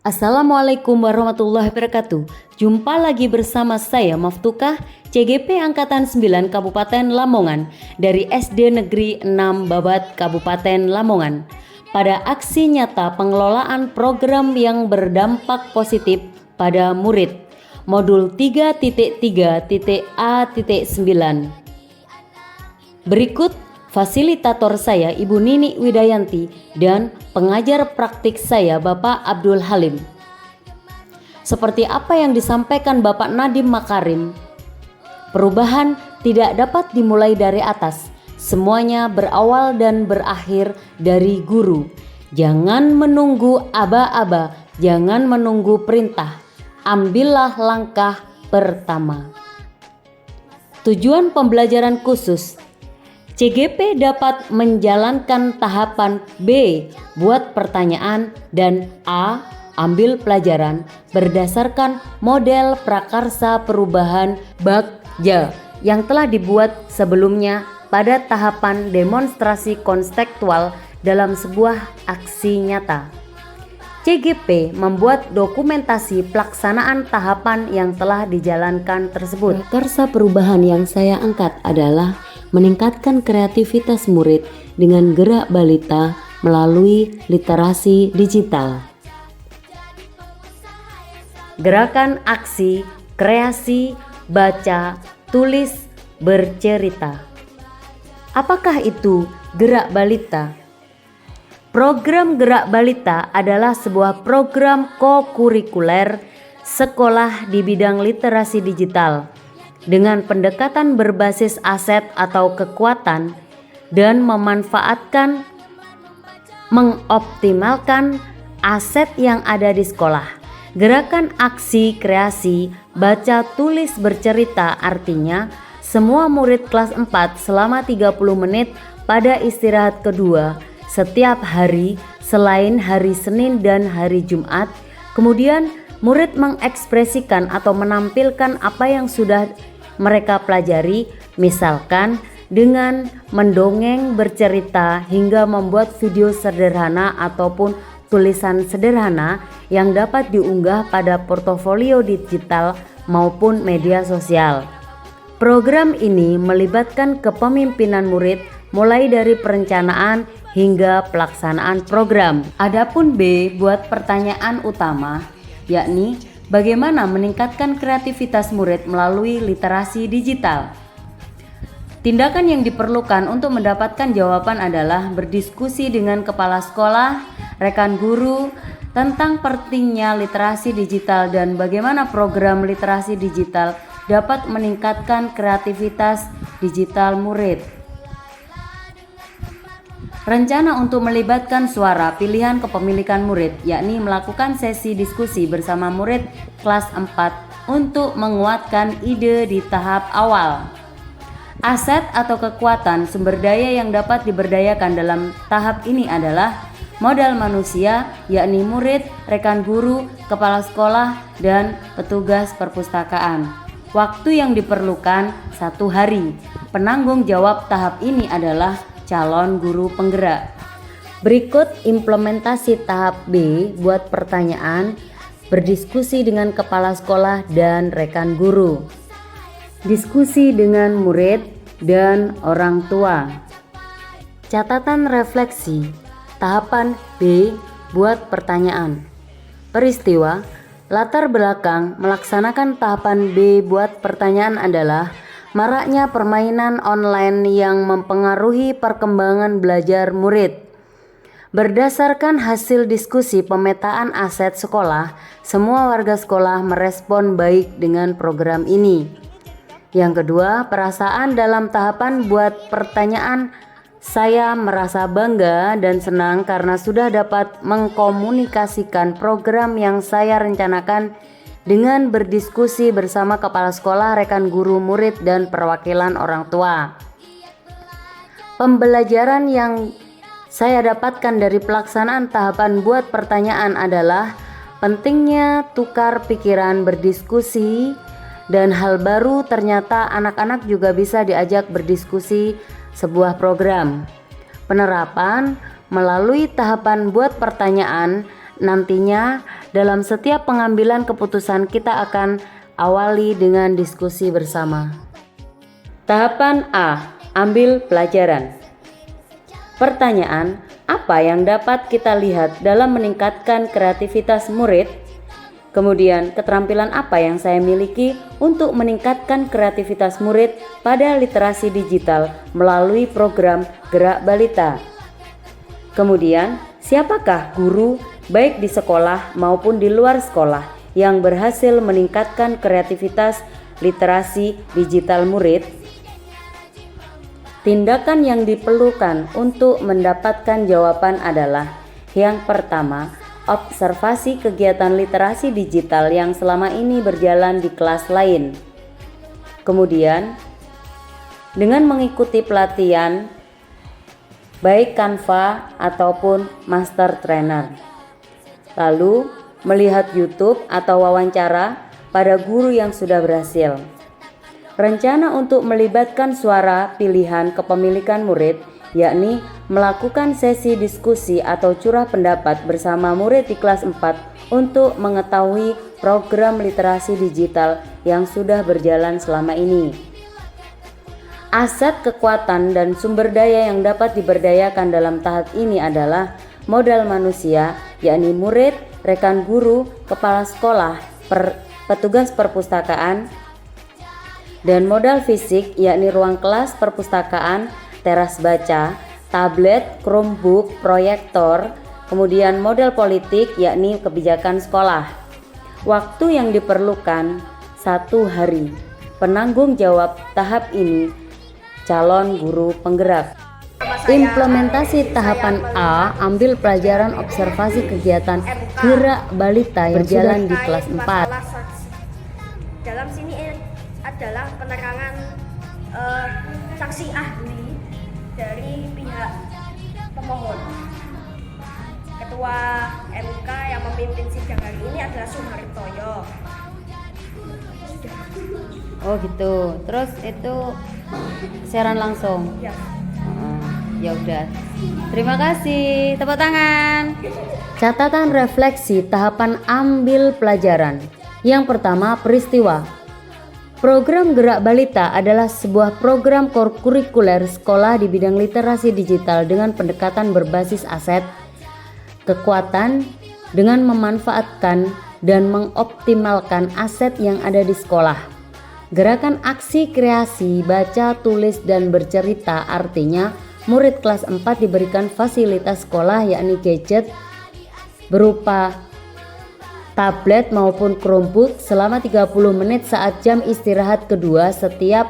Assalamualaikum warahmatullahi wabarakatuh. Jumpa lagi bersama saya Maftukah, CGP Angkatan 9 Kabupaten Lamongan dari SD Negeri 6 Babat Kabupaten Lamongan. Pada aksi nyata pengelolaan program yang berdampak positif pada murid Modul 3.3.A.9. Berikut fasilitator saya Ibu Nini Widayanti dan pengajar praktik saya Bapak Abdul Halim. Seperti apa yang disampaikan Bapak Nadiem Makarim, perubahan tidak dapat dimulai dari atas. Semuanya berawal dan berakhir dari guru. Jangan menunggu aba-aba, jangan menunggu perintah. Ambillah langkah pertama. Tujuan pembelajaran khusus CGP dapat menjalankan tahapan B, buat pertanyaan, dan A, ambil pelajaran berdasarkan model prakarsa perubahan Bagja yang telah dibuat sebelumnya pada tahapan demonstrasi konstekstual dalam sebuah aksi nyata. CGP membuat dokumentasi pelaksanaan tahapan yang telah dijalankan tersebut. Prakarsa perubahan yang saya angkat adalah meningkatkan kreativitas murid dengan gerak balita melalui literasi digital. Gerakan aksi, kreasi, baca, tulis, bercerita. Apakah itu gerak balita? Program Gerak Balita adalah sebuah program kokurikuler sekolah di bidang literasi digital dengan pendekatan berbasis aset atau kekuatan dan mengoptimalkan aset yang ada di sekolah. Gerakan aksi, kreasi, baca, tulis, bercerita artinya semua murid kelas 4 selama 30 menit pada istirahat kedua setiap hari selain hari Senin dan hari Jumat. Kemudian murid mengekspresikan atau menampilkan apa yang sudah mereka pelajari, misalkan dengan mendongeng, bercerita, hingga membuat video sederhana ataupun tulisan sederhana yang dapat diunggah pada portofolio digital maupun media sosial. Program ini melibatkan kepemimpinan murid mulai dari perencanaan hingga pelaksanaan program. Adapun B, buat pertanyaan utama, yakni bagaimana meningkatkan kreativitas murid melalui literasi digital. Tindakan yang diperlukan untuk mendapatkan jawaban adalah berdiskusi dengan kepala sekolah, rekan guru tentang pentingnya literasi digital dan bagaimana program literasi digital dapat meningkatkan kreativitas digital murid. Rencana untuk melibatkan suara pilihan kepemilikan murid, yakni melakukan sesi diskusi bersama murid kelas 4 untuk menguatkan ide di tahap awal. Aset atau kekuatan sumber daya yang dapat diberdayakan dalam tahap ini adalah modal manusia, yakni murid, rekan guru, kepala sekolah, dan petugas perpustakaan. Waktu yang diperlukan 1 hari. Penanggung jawab tahap ini adalah calon guru penggerak. Berikut implementasi tahap B, buat pertanyaan, berdiskusi dengan kepala sekolah dan rekan guru. Diskusi dengan murid dan orang tua. Catatan refleksi. Tahapan B, buat pertanyaan. Peristiwa, latar belakang melaksanakan tahapan B, buat pertanyaan adalah maraknya permainan online yang mempengaruhi perkembangan belajar murid. Berdasarkan hasil diskusi pemetaan aset sekolah, semua warga sekolah merespon baik dengan program ini. Yang kedua, perasaan dalam tahapan buat pertanyaan. Saya merasa bangga dan senang karena sudah dapat mengkomunikasikan program yang saya rencanakan dengan berdiskusi bersama kepala sekolah, rekan guru, murid, dan perwakilan orang tua. Pembelajaran yang saya dapatkan dari pelaksanaan tahapan buat pertanyaan adalah pentingnya tukar pikiran, berdiskusi, dan hal baru. Ternyata anak-anak juga bisa diajak berdiskusi sebuah program. Penerapan melalui tahapan buat pertanyaan nantinya Dalam setiap pengambilan keputusan kita akan awali dengan diskusi bersama. Tahapan A. Ambil pelajaran. Pertanyaan, apa yang dapat kita lihat dalam meningkatkan kreativitas murid? Kemudian, keterampilan apa yang saya miliki untuk meningkatkan kreativitas murid pada literasi digital melalui program Gerak Balita? Kemudian, siapakah guru baik di sekolah maupun di luar sekolah yang berhasil meningkatkan kreativitas literasi digital murid? Tindakan yang diperlukan untuk mendapatkan jawaban adalah: yang pertama, observasi kegiatan literasi digital yang selama ini berjalan di kelas lain. Kemudian, dengan mengikuti pelatihan baik Canva ataupun Master Trainer. Lalu, melihat YouTube atau wawancara pada guru yang sudah berhasil. Rencana untuk melibatkan suara pilihan kepemilikan murid, yakni melakukan sesi diskusi atau curah pendapat bersama murid di kelas 4 untuk mengetahui program literasi digital yang sudah berjalan selama ini. Aset kekuatan dan sumber daya yang dapat diberdayakan dalam tahap ini adalah modal manusia, yakni murid, rekan guru, kepala sekolah, petugas perpustakaan, dan modal fisik, yakni ruang kelas perpustakaan, teras baca, tablet, Chromebook, proyektor, kemudian modal politik, yakni kebijakan sekolah. Waktu yang diperlukan 1 hari. Penanggung jawab tahap ini calon guru penggerak. Implementasi tahapan A, ambil pelajaran observasi kegiatan Gerak Balita yang berjalan di kelas 4. Dalam sini adalah penerangan saksi ahli dari pihak pemohon. Ketua MK yang memimpin sidang hari ini adalah Suhartoyo. Oh gitu. Terus itu siaran langsung. Ya. Ya udah. Terima kasih. Tepuk tangan. Catatan refleksi tahapan ambil pelajaran. Yang pertama, peristiwa. Program Gerak Balita adalah sebuah program kurikuler sekolah di bidang literasi digital dengan pendekatan berbasis aset, kekuatan dengan memanfaatkan dan mengoptimalkan aset yang ada di sekolah. Gerakan aksi kreasi, baca, tulis, dan bercerita artinya murid kelas 4 diberikan fasilitas sekolah yakni gadget berupa tablet maupun Chromebook selama 30 menit saat jam istirahat kedua setiap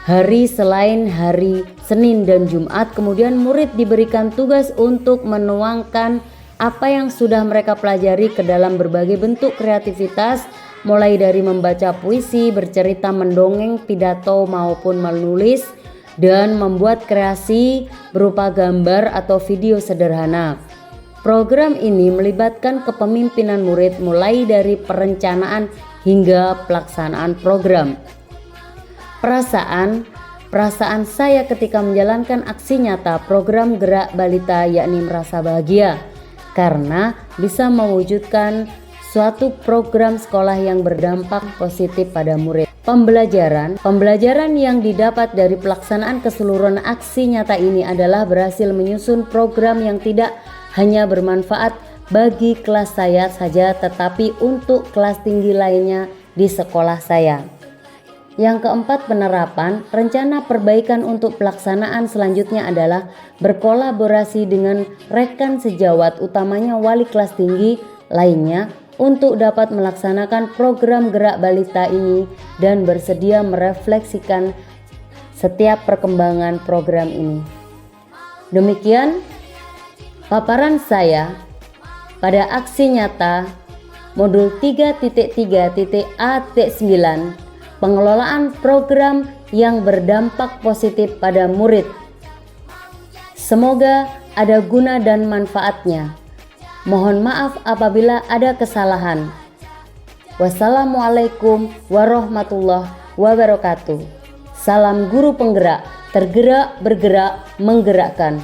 hari selain hari Senin dan Jumat. Kemudian murid diberikan tugas untuk menuangkan apa yang sudah mereka pelajari ke dalam berbagai bentuk kreativitas, mulai dari membaca puisi, bercerita, mendongeng, pidato maupun menulis, dan membuat kreasi berupa gambar atau video sederhana. Program ini melibatkan kepemimpinan murid mulai dari perencanaan hingga pelaksanaan program. Perasaan saya ketika menjalankan aksi nyata program Gerak Balita yakni merasa bahagia karena bisa mewujudkan suatu program sekolah yang berdampak positif pada murid. Pembelajaran yang didapat dari pelaksanaan keseluruhan aksi nyata ini adalah berhasil menyusun program yang tidak hanya bermanfaat bagi kelas saya saja tetapi untuk kelas tinggi lainnya di sekolah saya. Yang keempat, penerapan. Rencana perbaikan untuk pelaksanaan selanjutnya adalah berkolaborasi dengan rekan sejawat utamanya wali kelas tinggi lainnya untuk dapat melaksanakan program Gerak Balita ini dan bersedia merefleksikan setiap perkembangan program ini. Demikian paparan saya pada aksi nyata modul 3.3.A.9 pengelolaan program yang berdampak positif pada murid. Semoga ada guna dan manfaatnya. Mohon maaf apabila ada kesalahan. Wassalamualaikum warahmatullahi wabarakatuh. Salam guru penggerak, tergerak, bergerak, menggerakkan.